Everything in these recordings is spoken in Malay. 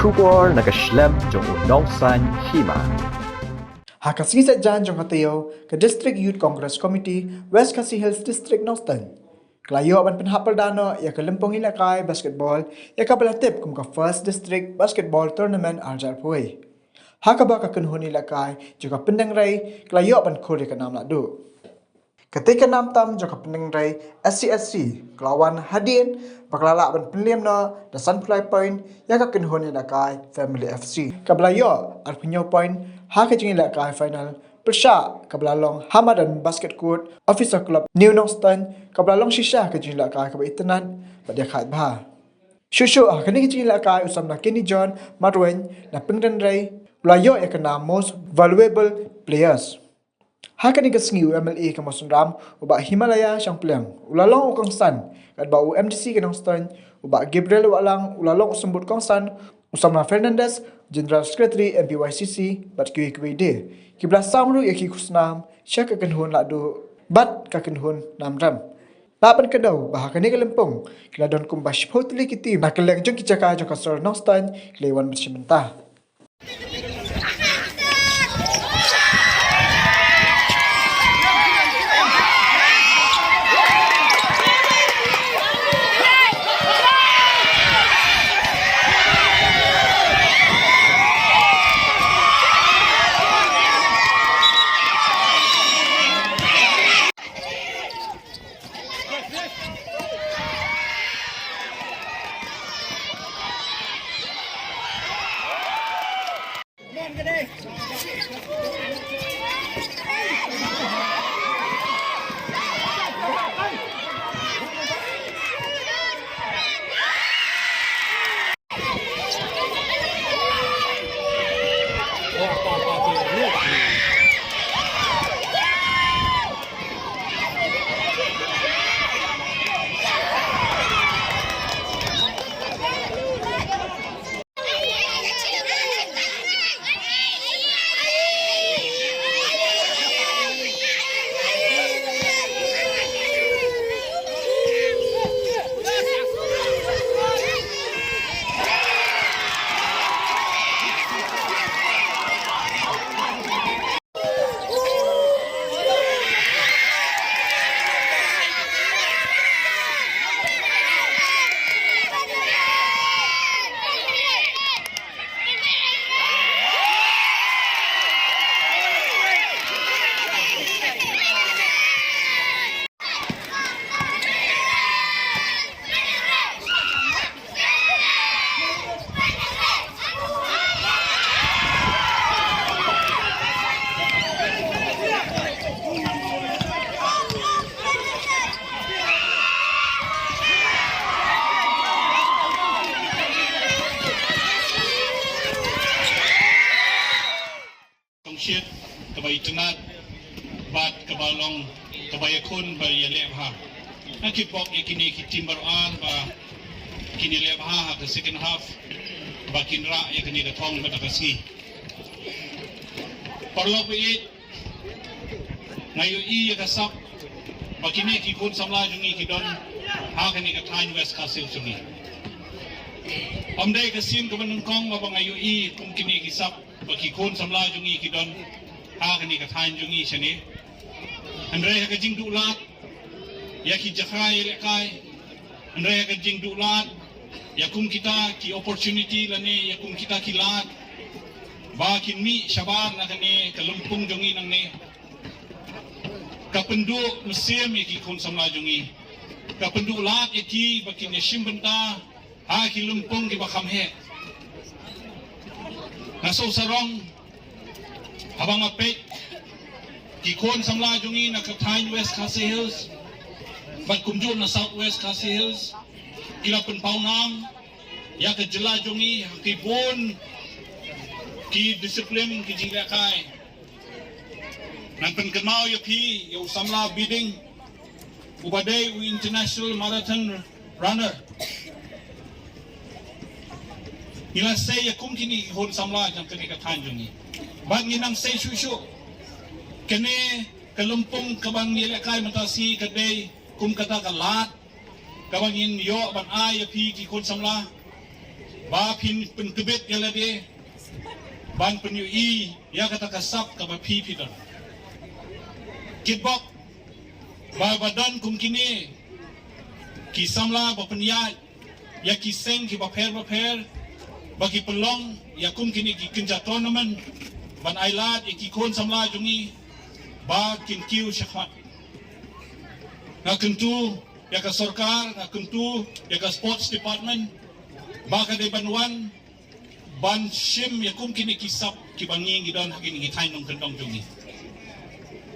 Kubor nakaslem jong unongsan Hima. Hakasngi sa jan jong hatayo ke District Youth Congress Committee West Khasi Hills District Nostan. Kelayo aban Pynhap Perdana ya ke Lympung Ilakai basketball ya ke belatip kum ke First District Basketball Tournament Arjar Puai. Hakaba ka kenhun Ilakai juga pendeng rai kelayo aban kuri ke nam ladu. Ketika nam tam jong ke pendeng rai SCSC kelawan hadin baklala aban penliam na the Sunfly Point ya ke kenhun Ilakai Family FC. Kabelayo arpunyo point hak jing Ilakai final Persha kabelalong Hama dan Basket Court Officer Club New Nostan kabelalong shisha ke jing Ilakai kabe itenan pada khat bah. Shushu kini jing Ilakai usam na kini John Marwen na pengdan rai belayo ya kena most valuable players. Hakani kesngi UMLA ke Masundram ubak Himalaya Syang Peliang ulalong ukang san kat ba UMDC ke Nostan ubak Gabriel Walang ulalong usambut kongsan Usamna Fernandez General Secretary MPYCC bat QQD kibla samru yaki kusnam syak kenhun ladu bat ka kenhun namram lapan kedau bahakani ke Lympung kila don kumbash hotli kiti nakeleng jong kicaka jong kasor Nostan klewan bersementah. Shit kabay tunat bat kabalong kabayakon ba yalebha nakipok ikini kitimbaran ba kinilebha the second half ba kinra yakini gatong ba takasi parlo it ngayo I yakasap ba kini kikun samla jungi kidon ha kani kathan West Khasi jungi amdai kasim kabanung kong ba ngayo I kum kini kisap bakikon samla jungi kidon hakani kathan jungi shani andre ka jing dulat yaki jakhai lekai andre ka jing dulat yakum kita ki opportunity lani yakum kita kilat bakin mi shabar na kani kalumpung jungi nang ne kapendu musim yaki kon samla jungi kapendu lat yaki bakin yashim benta ha ki lumpung ki bakam he naso sarong habang apek kikon samla jungi na kathain West Khasi Hills bat kumjul na South West Khasi Hills kila penpaunam ya ke jela jungi hakibun ki disiplin ki jinglakai nan penkenau ya pi ya samla bidding ubadai international marathon runner Ila say yakum kini hon samla jam kini kathan jungi. Bang inang say shushu. Kene kalumpung kabang nilakay matasi kadai kum kata kalat. Kabang in yo ban ay api ki kon samla. ba pin tebet ya lade ban penyu I ya kata kasap ka ba pi piton kitbok ba badan kum kini ki samla ba penyat ya ki seng ki ba per bagi pelong ya kum kini ki kenja tournament ban ailat ya ki kon samla jungi ba kin kiu syakmat na kentu ya ka sarkar na kentu ya ka sports department ba ka de banwan ban shim ya kum kini kisap ki banging gidon kini gitain nong kendong jungi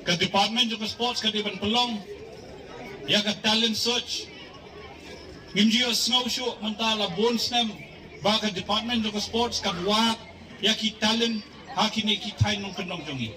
ka department ya ka sports ka de ban pelong ya ka talent search ngimjio snowshoe mantala bones nem baka department of sports kabwa ya ki talent hakini ki tain nong kendong jongi